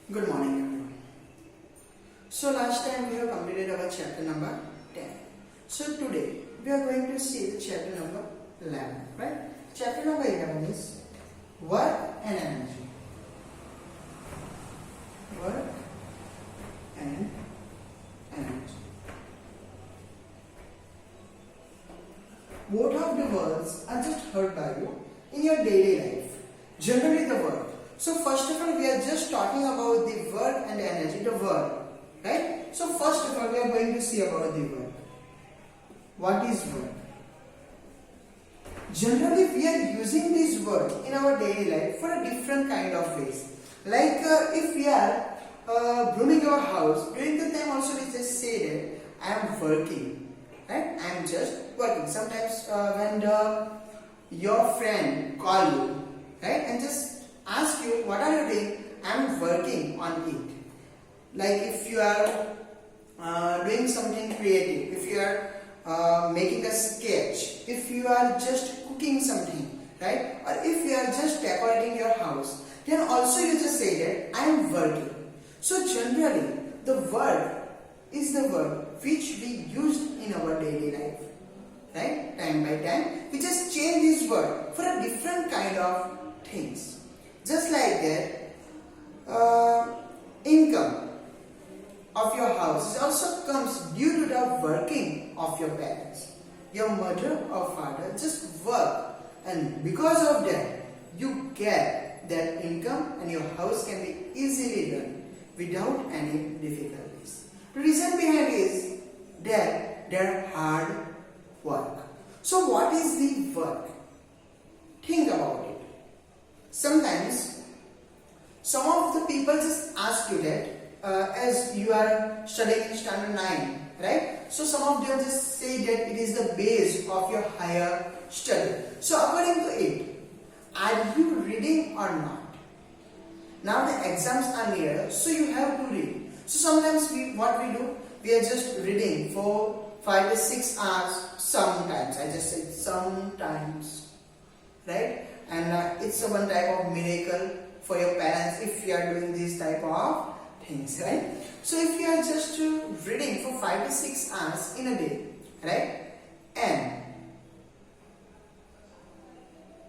Good morning everyone. So last time we have completed our chapter number 10. So today we are going to see the chapter number 11, right? Chapter number 11 is work and energy. Work and energy. Both of the words are just heard by you in your daily life. Generally the work. So first of all, we are just talking about the work and the energy, the work, right? So first of all, we are going to see about the work. What is work? Generally, we are using this word in our daily life for a different kind of ways. Like if we are grooming our house, during the time also we just say that I am working, right? I am just working. Sometimes when your friend call you, right, and just ask you what are you doing, I am working on it. Like if you are doing something creative, if you are making a sketch, if you are just cooking something, right, or if you are just decorating your house, then also you just say that I am working. So generally the word is the word which we used in our daily life, right? Time by time we just change this word for a different kind of things. Just like that, income of your house also comes due to the working of your parents. Your mother or father just work, and because of that you get that income and your house can be easily done without any difficulties. The reason behind is that their hard work. So what is the work? Think about it. Sometimes some of the people just ask you that as you are studying in standard 9, right? So some of them just say that it is the base of your higher study. So according to it, are you reading or not? Now the exams are near, so you have to read. So sometimes what we do, we are just reading for 5 to 6 hours. Sometimes, I just said sometimes, right? And it's a one type of miracle for your parents if you are doing this type of things, right? So if you are just reading for 5 to 6 hours in a day, right? And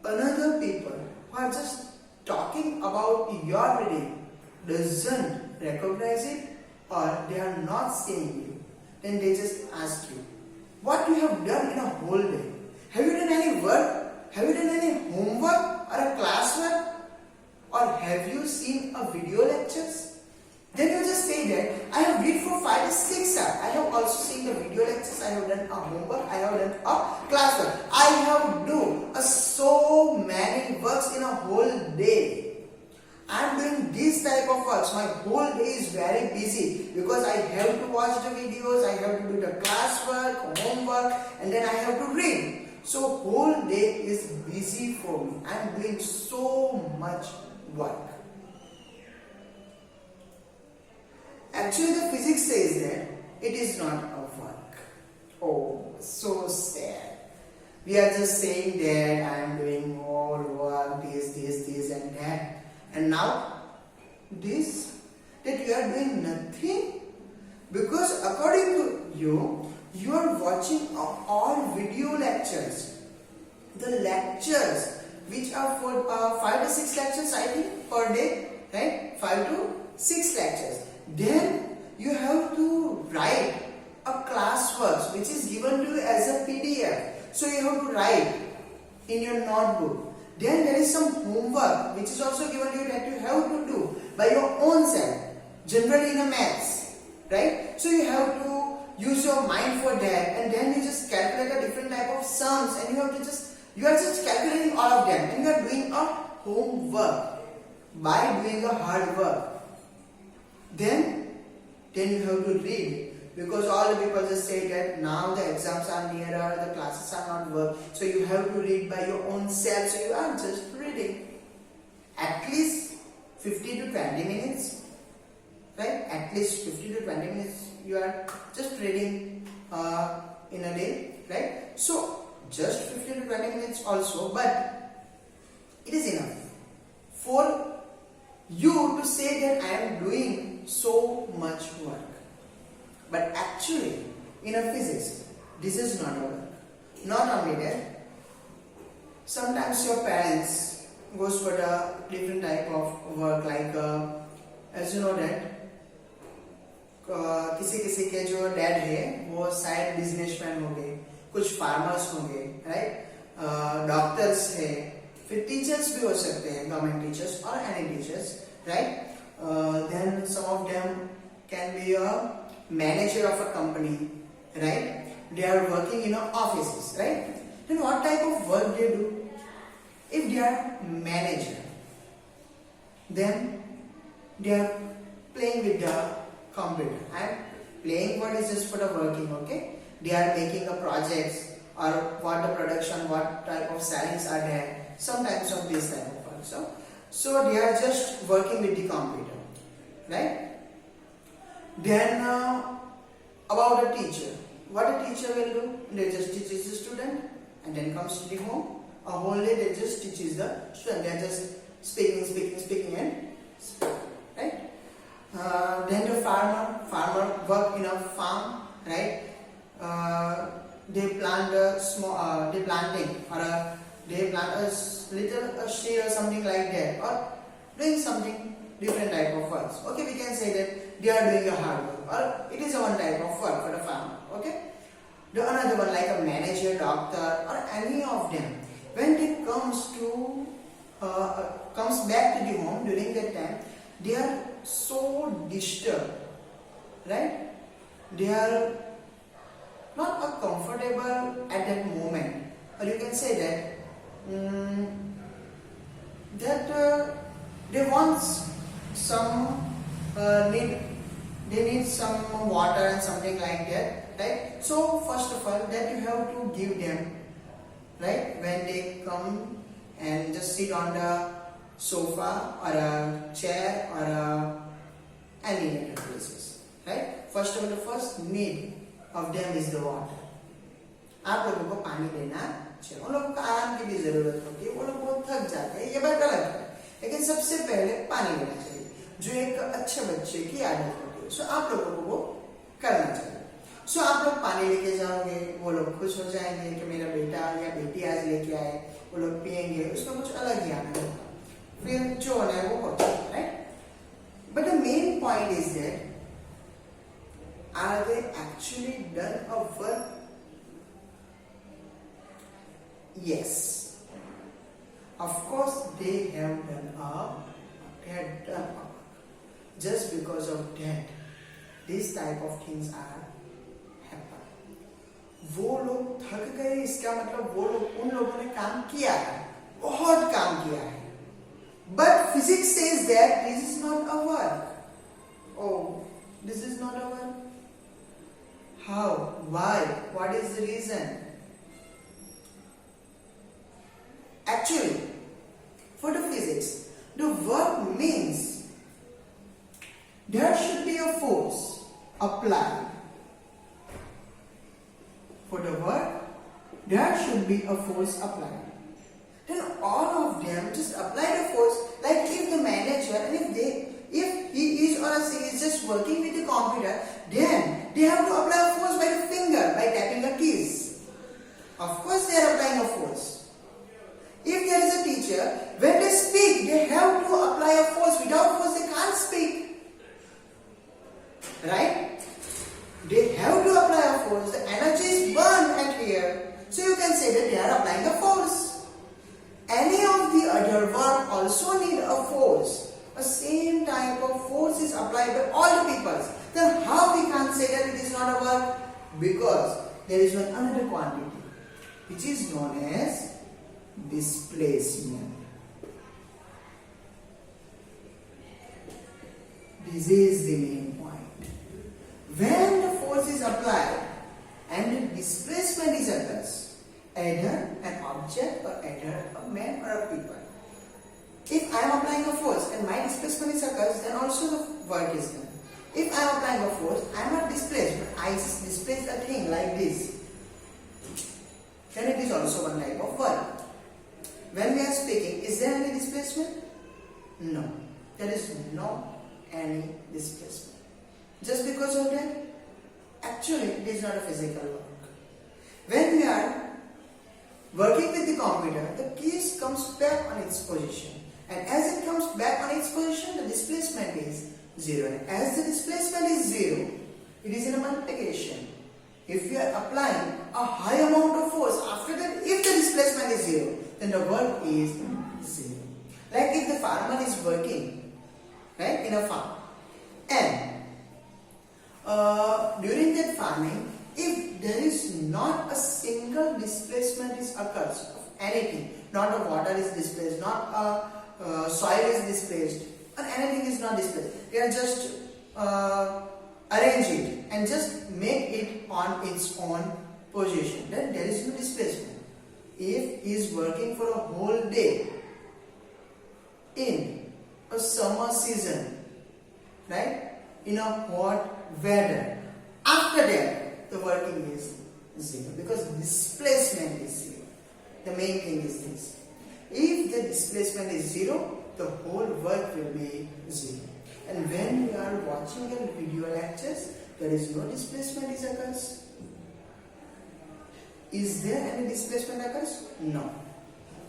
another people who are just talking about your reading doesn't recognize it, or they are not seeing you, then they just ask you, what you have done in a whole day? Have you done any work? Have you done any homework or a classwork? Or have you seen a video lectures? Then you just say that I have read for 5 to 6 hours. I have also seen the video lectures. I have done a homework. I have done a classwork. I have done so many works in a whole day. I am doing this type of works. My whole day is very busy because I have to watch the videos. I have to do the classwork, homework, and then I have to read. So whole day is busy for me. I am doing so much work. Actually the physics says that it is not a work. Oh, so sad. We are just saying that I am doing all work, this and that. And now this, that you are doing nothing. Because according to you, you are watching all video lectures. The lectures which are for 5 to 6 lectures I think per day, right? 5 to 6 lectures. Then you have to write a classwork which is given to you as a PDF. So you have to write in your notebook. Then there is some homework which is also given to you that you have to do by your own self. Generally in a maths, right? So you have to use your mind for that, and then you just calculate a different type of sums, and you are just calculating all of them, and you are doing a homework by doing a hard work. Then you have to read, because all the people just say that now the exams are nearer, the classes are not work, so you have to read by your own self. So you are just reading at least 50 to 20 minutes, right? At least 50 to 20 minutes you are just reading in a day, right? So just 15 to 20 minutes also, but it is enough for you to say that I am doing so much work. But actually, in a physics, this is not a work. Not only that, sometimes your parents goes for the different type of work, like as you know that किसी किसी के जो dad है वो side businessman होंगे, कुछ farmers होंगे, right, doctors है, फिर टीचर्स भी हो सकते हैं, गवर्नमेंट टीचर्स और any teachers, right. Then some of them can be a manager of a company, right? They are working in offices, right? Then what type of work they do? If they are manager, then they are playing with the computer. And playing word is just for the working, okay? They are making a projects or what the production, what type of sellings are there, some types of this type of work. So they are just working with the computer, right? Then about a teacher, what a teacher will do? They just teaches the student and then comes to the home. A whole day they just teaches the student. They are just speaking and speaking, right? Then the farmer work in a farm, right? They plant a small, they planting or they plant a little shade or something like that, or doing something different type of work. Okay, we can say that they are doing a hard work, or it is a one type of work for the farmer. Okay, the another one like a manager, doctor, or any of them, when it comes back to the home during that time, they are so disturbed, right? They are not comfortable at that moment, or you can say that they want some they need some water and something like that, right? So first of all, that you have to give them, right? When they come and just sit on the sofa or a chair or any other places, right? First of all, the first need of them is the water. आप लोगों को पानी देना चाहिए. उन लोगों को आराम की भी जरूरत होती है, वो लोग बहुत थक जाते हैं, ये बात अलग है, लेकिन सबसे पहले पानी देना चाहिए, जो एक अच्छे बच्चे की आदत होती है. सो आप लोगों को वो करना चाहिए. सो आप लोग पानी लेके जाओगे, वो लोग खुश हो जाएंगे कि मेरा बेटा या बेटी आज लेके आए, वो लोग पियेंगे, उसमें कुछ अलग ही आनंद होगा, फिर जो होना है वो होता है, right? But the main point is that are they actually done a work? Yes, of course they have done a work. Just because of that, these type of things are happen. वो लोग थक गए, इसका मतलब वो लोग उन लोगों ने काम किया है, बहुत काम किया है. But physics says that this is not a work. Oh, this is not a work. How? Why? What is the reason? Actually, for the physics, the work means there should be a force applied. For the work, there should be a force applied. Then all of them just apply the force. Like if the manager and if he is or she is just working with the computer, then they have to apply a force by the finger, by tapping the keys. Of course they are applying a force. If there is a teacher, when they speak, they have to apply a force. Without force they can't speak, right? They have to apply a force. The energy is burned at here, so you can say that they are applying a force. Any of the other work also need a force. The same type of force is applied by all the peoples. Then how we can't say that it is not a work? Because there is one another quantity which is known as displacement. This is the main point. When the force is applied and the displacement is occurs, either an object or either a man or a people. If I am applying a force and my displacement is occurs, then also the work is done. If I am applying a force, I am not displaced, but I displace a thing like this, then it is also one type of work. When we are speaking, is there any displacement? No. There is no any displacement. Just because of that, actually it is not a physical work. When we are working with the computer, the keys comes back on its position, and as it comes back on its position, the displacement is 0. And as the displacement is 0, it is in a multiplication. If we are applying a high amount of force, after that, if the displacement is 0, then the work is 0. Like if the farmer is working, right, in a farm, and during that farming, if there is not a single displacement is occurs of anything, not a water is displaced, not a soil is displaced, or anything is not displaced, they are just arrange it and just make it on its own position, then there is no displacement. If he is working for a whole day in a summer season, right, in a hot weather, after that the working is 0 because displacement is 0. The main thing is this: if the displacement is 0, the whole work will be 0. And when we are watching a video lectures, there is no displacement is occurs. Is there any displacement occurs? No.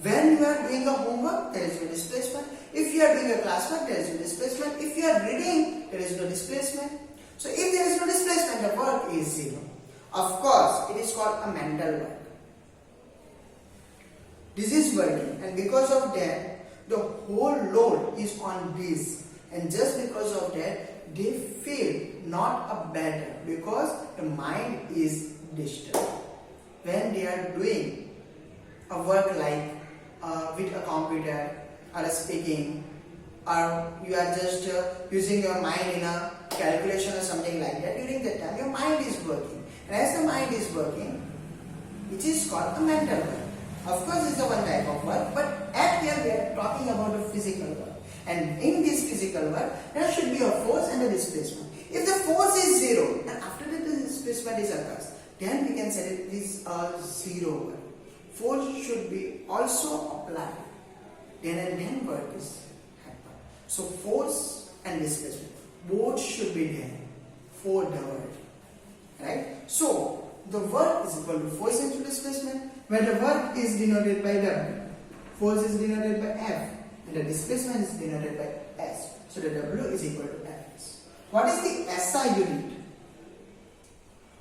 When you are doing a homework, there is no displacement. If you are doing a classwork, there is no displacement. If you are reading, there is no displacement. So if there is no displacement, the work is 0. Of course, it is called a mental work. This is working, and because of that, the whole load is on this. And just because of that, they feel not a better because the mind is disturbed. When they are doing a work like with a computer or a speaking, or you are just using your mind in a calculation or something like that, during that time your mind is working. And as the mind is working, it is called a mental work. Of course, it's a one type of work, but at here we are talking about a physical work. And in this physical work, there should be a force and a displacement. If the force is 0, and after that the displacement is occurs, then we can say it is a 0 work. Force should be also applied. Then work is happen. So force and displacement, both should be there for the work. Right? So the work is equal to force into displacement, where the work is denoted by W, force is denoted by F, and the displacement is denoted by S. So the W is equal to Fs. What is the SI unit?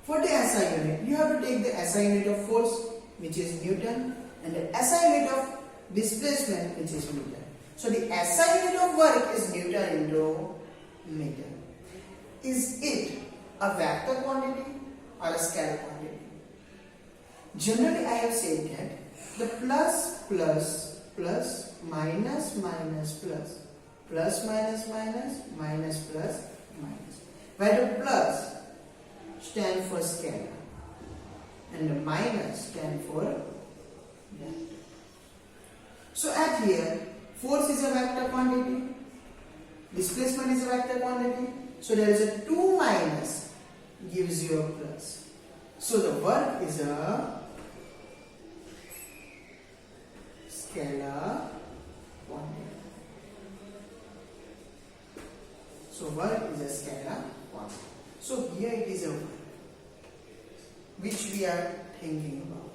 For the SI unit, you have to take the SI unit of force, which is Newton, and the SI unit of displacement, which is meter. So the SI unit of work is Newton into meter. Is it a vector quantity or a scalar quantity? Generally, I have said that the plus minus minus plus minus minus minus plus minus, where the plus stand for scalar and the minus stand for vector. So at here, force is a vector quantity, displacement is a vector quantity, so there is a 2 minus gives you a plus. So the work is a scalar quantity. So work is a scalar quantity. So here it is a work which we are thinking about,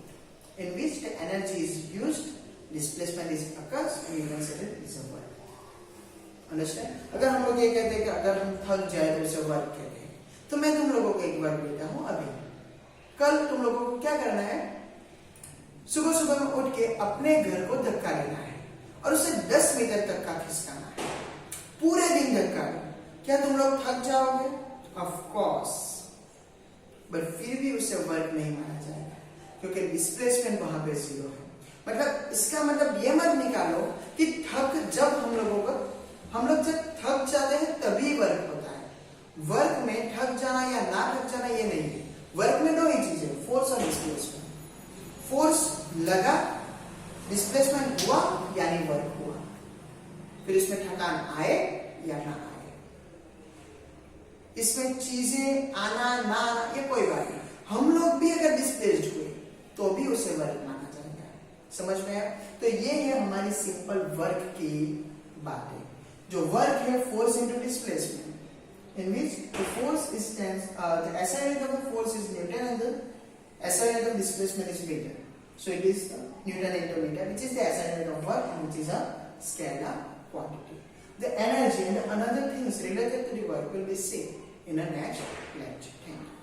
in which the energy is used, displacement is occurs, and you can say it is a work. Understand? अगर हम लोग ये कहते हैं कि अगर हम थक जाए तो उसे वर्क कहते हैं, तो मैं तुम लोगों को एक वर्क देता हूँ अभी। कल तुम लोगों को क्या करना है? सुबह सुबह में उठ के अपने घर को धक्का देना है और उसे 10 मीटर तक का खिसकाना है। पूरे दिन धक्का दो। क्या तुम लोग थक जाओगे? Of course, बट फिर भी उसे वर्क नहीं माना जाएगा क्योंकि डिस्प्लेसमेंट वहां पे 0 है। मतलब इसका मतलब ये मत निकालो कि थक जब हम लोग जब थक जाते हैं तभी वर्क होता है। वर्क में थक जाना या ना थक जाना ये नहीं है। वर्क में 2 ही चीजें, फोर्स और डिस्प्लेसमेंट। फोर्स लगा, डिस्प्लेसमेंट हुआ यानी वर्क हुआ। फिर इसमें थकान आए या ना आए, इसमें चीजें आना ना आना ये कोई बात नहीं। हम लोग भी अगर डिस्प्लेस्ड हुए तो भी उसे वर्क माना जाएगा। समझ में आया? तो ये है हमारी सिंपल वर्क की बातें जो work है force into displacement, in which the force is the SI unit of the force is Newton and the SI unit of displacement is meter. So it is the Newton into meter, which is the SI unit of work and which is a scalar quantity. The energy and another things related to the work will be seen in the next lecture. Thank you.